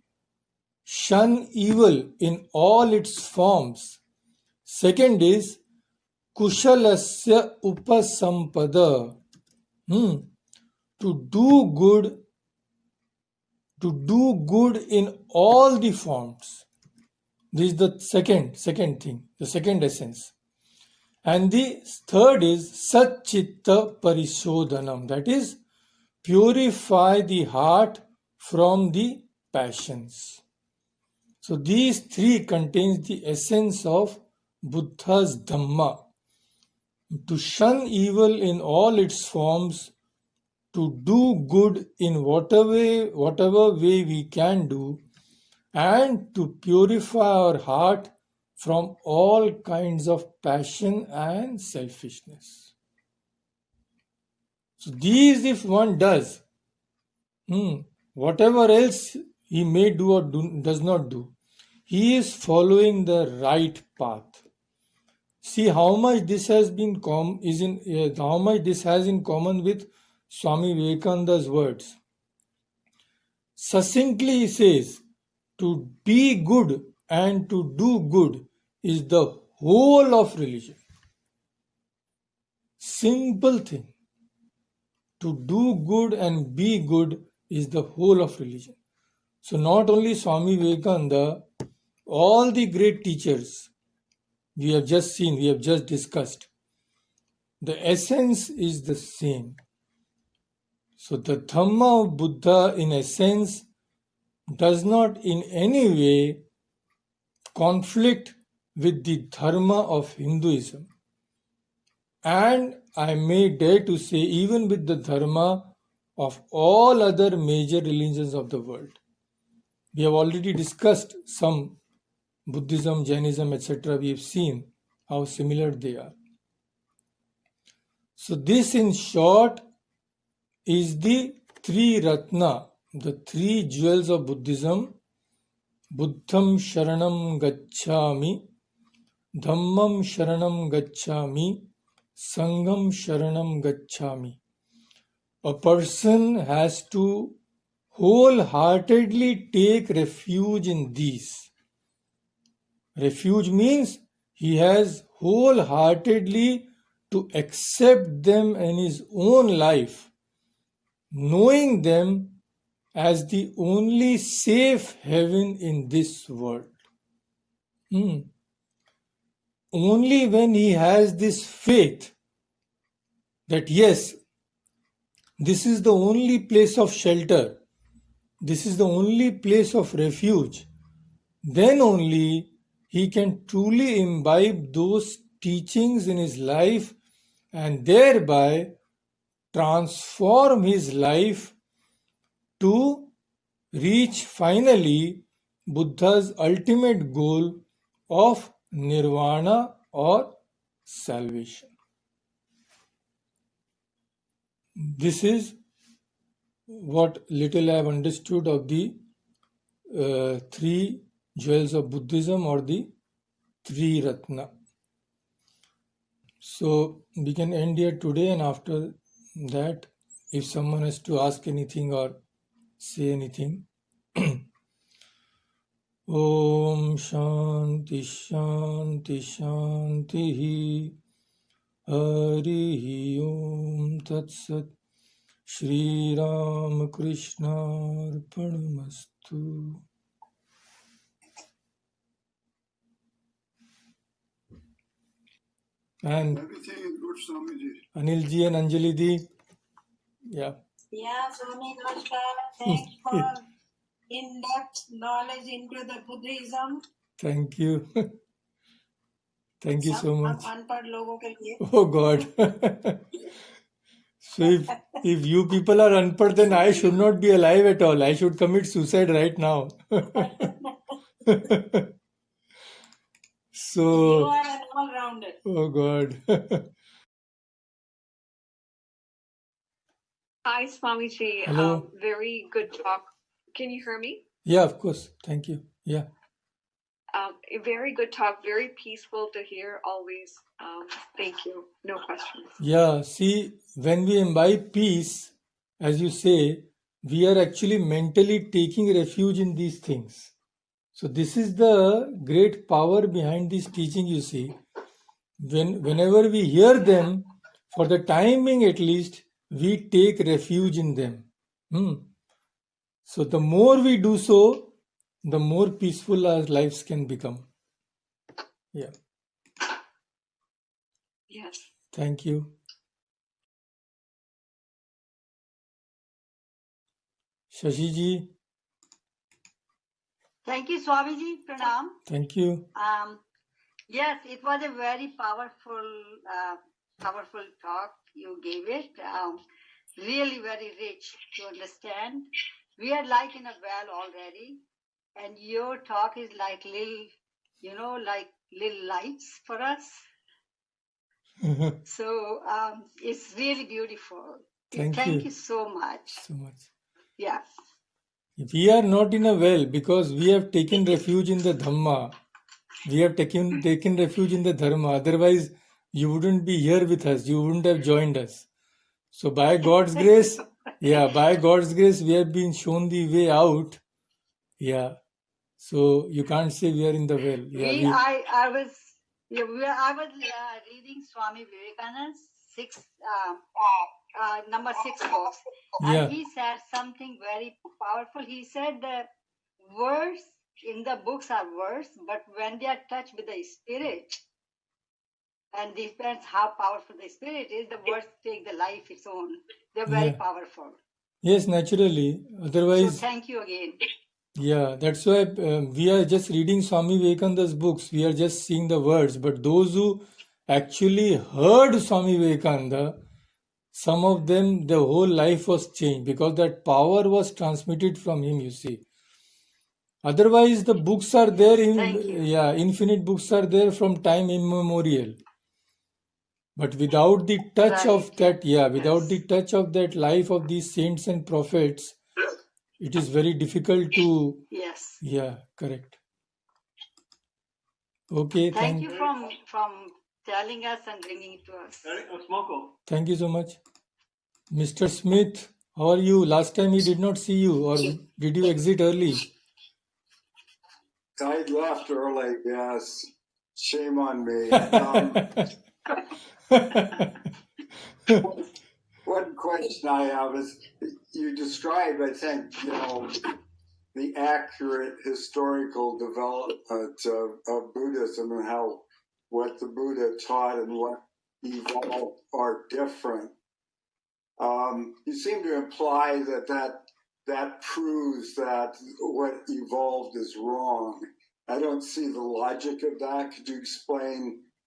Shun evil in all its forms. Second is kushalasya upasampada. To do good in all the forms. This is the second thing, the second essence. And the third is satchitta parisodhanam, that is, purify the heart from the passions. So these three contains the essence of Buddha's Dhamma. To shun evil in all its forms, to do good in whatever way we can do, and to purify our heart from all kinds of passion and selfishness. So these, if one does, whatever else he may do or does not do, he is following the right path. See how much this has in common with Swami Vivekananda's words. Succinctly he says, to be good and to do good is the whole of religion. Simple thing. To do good and be good is the whole of religion. So not only Swami Vivekananda, all the great teachers we have just seen, we have just discussed, the essence is the same. So the Dhamma of Buddha in essence does not in any way conflict with the Dharma of Hinduism. and I may dare to say even with the dharma of all other major religions of the world. We have already discussed some Buddhism, Jainism, etc. We have seen how similar they are. So this in short is the three ratna, the three jewels of Buddhism. Buddham Sharanam Gacchami, Dhammam Sharanam Gacchami, Sangham Sharanam Gacchami. A person has to wholeheartedly take refuge in these. Refuge means he has wholeheartedly to accept them in his own life, knowing them as the only safe haven in this world. Only when he has this faith that yes, this is the only place of shelter, this is the only place of refuge, then only he can truly imbibe those teachings in his life and thereby transform his life to reach finally Buddha's ultimate goal of nirvana or salvation. This is what little I have understood of the three jewels of Buddhism or the three ratna. So we can end here today, and after that, if someone has to ask anything or say anything. Om Shanti Shanti Shanti Hari Om Tat Sat Shri Ram Krishna Arpanamastu. And
everything is good, Swamiji.
Anilji and Anjali Di. Yeah.
Yeah, Swami Namaskar. Thanks for in-depth knowledge into the Buddhism.
Thank you. Thank you so much.
हम अनपढ़ लोगों के लिए
Oh God. So if you people are unpad, then I should not be alive at all. I should commit suicide right now.
you
So,
are an all-rounder.
oh God.
Hi, Swamiji.
Hello.
Very good talk. Can you hear me?
Yeah, of course. Thank you. Yeah.
A very good talk. Very peaceful to hear always. Thank you. No questions.
Yeah. See, when we imbibe peace, as you say, we are actually mentally taking refuge in these things. So this is the great power behind this teaching, you see. Whenever we hear them, for the time being at least, we take refuge in them. So the more we do so, the more peaceful our lives can become. Yeah.
Yes.
Thank you. Shashi ji.
Thank you, Swamiji. Pranam.
Thank you.
Yes, it was a very powerful talk you gave it. Really very rich to understand. We are like in a well already, and your talk is like little lights for us. So it's really beautiful.
Thank
you so much.
So much.
Yeah.
We are not in a well because we have taken refuge in the Dhamma. We have taken refuge in the Dharma. Otherwise, you wouldn't be here with us. You wouldn't have joined us. So by God's grace, by God's grace, we have been shown the way out. Yeah. So you can't say we are in the well. Yeah.
I was reading Swami Vivekananda's number 6 book, and he said something very powerful. He said the words in the books are words, but when they are touched with the spirit, and depends how powerful the spirit is, the words take the life its own. They're very powerful.
Yes, naturally. Otherwise,
so thank you again.
Yeah, that's why we are just reading Swami Vivekananda's books. We are just seeing the words. But those who actually heard Swami Vivekananda, some of them, the whole life was changed because that power was transmitted from him, you see. Otherwise, the books are there
Thank you.
infinite books are there from time immemorial. But without the touch of
Right.
that, without
Yes.
the touch of that life of these saints and prophets, it is very difficult to,
Yes.
correct. Okay,
Thank you from telling us and bringing it to us.
thank you so much. Mr. Smith, how are you? Last time we did not see you, or did you exit early?
I left early, yes. Shame on me. One question I have is, you described, I think, the accurate historical development of Buddhism and how what the Buddha taught and what evolved are different. You seem to imply that proves that what evolved is wrong. I don't see the logic of that. Could you explain?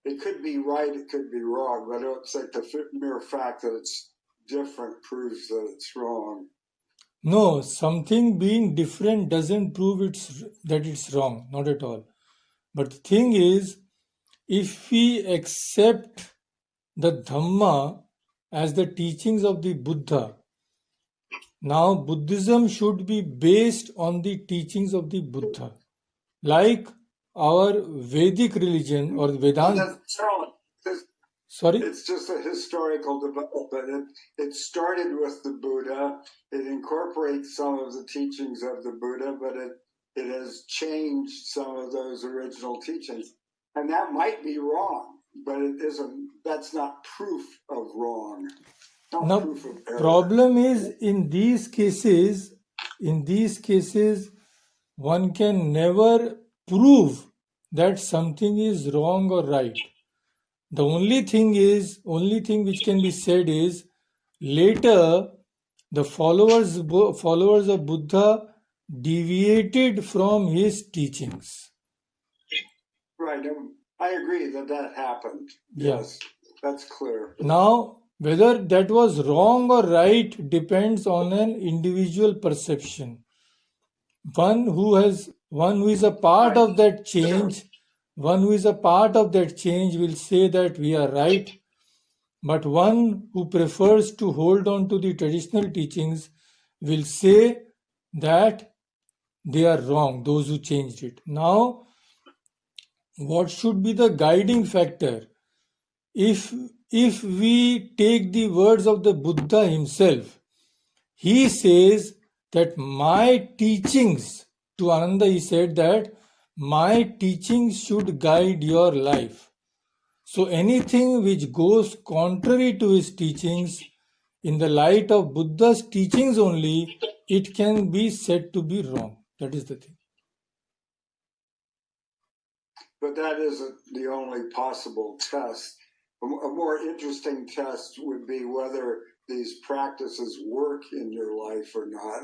It could be right, it could be wrong, but I don't think the mere fact that it's different proves that it's wrong.
No, something being different doesn't prove that it's wrong, not at all. But the thing is, if we accept the Dhamma as the teachings of the Buddha, now Buddhism should be based on the teachings of the Buddha. Like our Vedic religion or Vedanta. Sorry?
It's just a historical development. It started with the Buddha. It incorporates some of the teachings of the Buddha, but it has changed some of those original teachings. And that might be wrong, but it isn't. That's not proof of wrong. Not
Now,
proof of error.
problem is in these cases, one can never prove that something is wrong or right. The only thing which can be said is, later the followers of Buddha deviated from his teachings.
Right. I agree that happened.
Yeah.
Yes, that's clear.
Now, whether that was wrong or right depends on an individual perception. One who is a part of that change, will say that we are right, but one who prefers to hold on to the traditional teachings will say that they are wrong, those who changed it. Now, what should be the guiding factor? If we take the words of the Buddha himself, he says that my teachings, to Ananda he said that my teachings should guide your life. So anything which goes contrary to his teachings, in the light of Buddha's teachings only, it can be said to be wrong. That is the thing.
But that isn't the only possible test. A more interesting test would be whether these practices work in your life or not,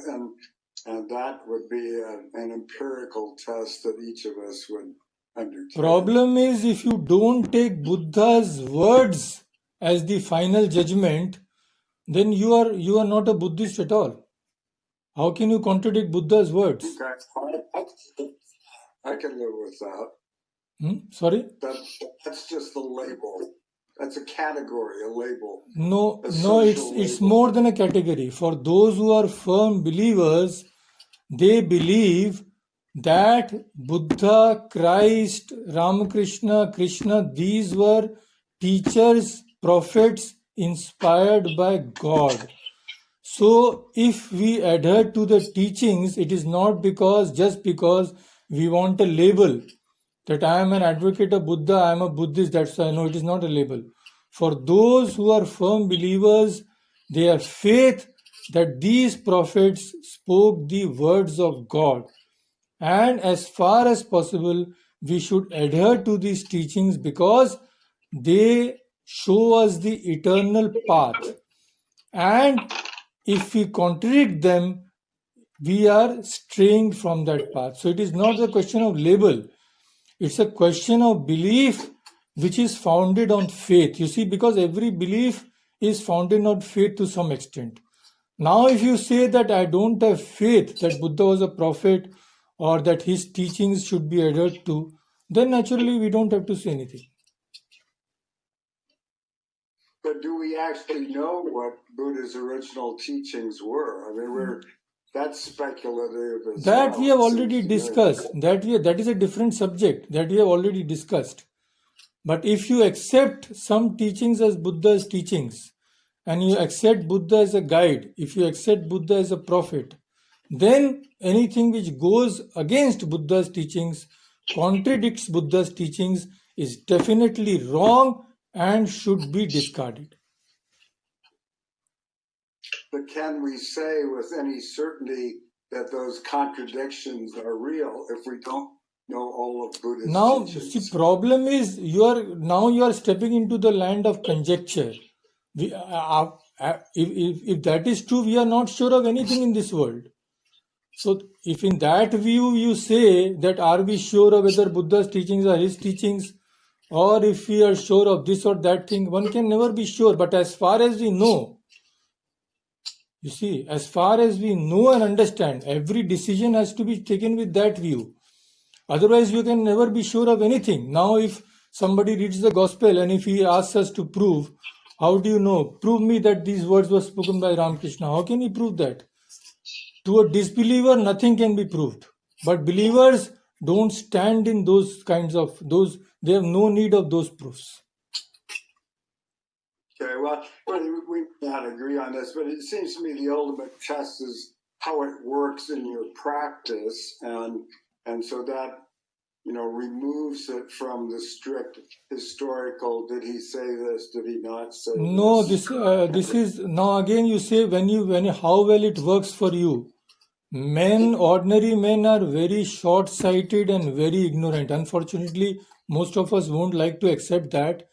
and that would be an empirical test that each of us would undertake.
Problem is, if you don't take Buddha's words as the final judgment, then you are not a Buddhist at all. How can you contradict Buddha's words?
I can live with that.
Sorry?
That's just the label. That's a category, a label.
No,
social
it's
label.
more than a category. For those who are firm believers, they believe that Buddha, Christ, Ramakrishna, Krishna, these were teachers, prophets inspired by God. So if we adhere to the teachings, it is not just because we want a label that I am an advocate of Buddha, I am a Buddhist, that's why. No, it is not a label. For those who are firm believers, they have faith that these prophets spoke the words of God. And as far as possible, we should adhere to these teachings because they show us the eternal path. And if we contradict them, we are straying from that path. So it is not a question of label. It's a question of belief which is founded on faith. You see, because every belief is founded on faith to some extent. Now, if you say that I don't have faith that Buddha was a prophet or that his teachings should be adhered to, then naturally we don't have to say anything.
But do we actually know what Buddha's original teachings were? I mean, that's speculative as
That
well,
we have
it
already
seems to me.
discussed. That is a different subject that we have already discussed. But if you accept some teachings as Buddha's teachings, and you accept Buddha as a guide, if you accept Buddha as a prophet, then anything which goes against Buddha's teachings, contradicts Buddha's teachings, is definitely wrong and should be discarded.
But can we say with any certainty that those contradictions are real if we don't know all of Buddha's
Now,
teachings?
see, problem is you are stepping into the land of conjecture. If that is true, we are not sure of anything in this world. So, if in that view you say that are we sure of whether Buddha's teachings are his teachings, or if we are sure of this or that thing, one can never be sure. But as far as we know, you see, as far as we know and understand, every decision has to be taken with that view. Otherwise, you can never be sure of anything. Now, if somebody reads the gospel and if he asks us to prove, how do you know? Prove me that these words were spoken by Ramakrishna. How can he prove that? To a disbeliever, nothing can be proved. But believers don't stand in those kinds of those. They have no need of those proofs.
Okay, well, we may not agree on this, but it seems to me the ultimate test is how it works in your practice, and so that removes it from the strict historical. Did he say this? Did he not say
No,
this?
this is now again you say when you how well it works for you. Ordinary men are very short-sighted and very ignorant. Unfortunately, most of us won't like to accept that.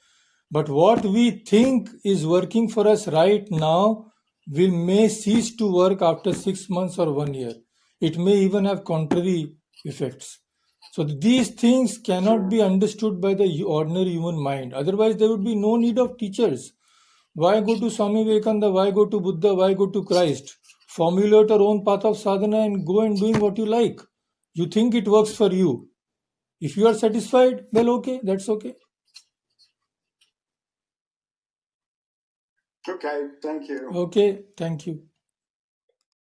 But what we think is working for us right now may cease to work after 6 months or 1 year. It may even have contrary effects. So these things cannot be understood by the ordinary human mind. Otherwise, there would be no need of teachers. Why go to Swami Vivekananda? Why go to Buddha? Why go to Christ? Formulate your own path of sadhana and go and doing what you like. You think it works for you. If you are satisfied, well, okay, that's okay.
Okay, thank you.
Okay, thank you.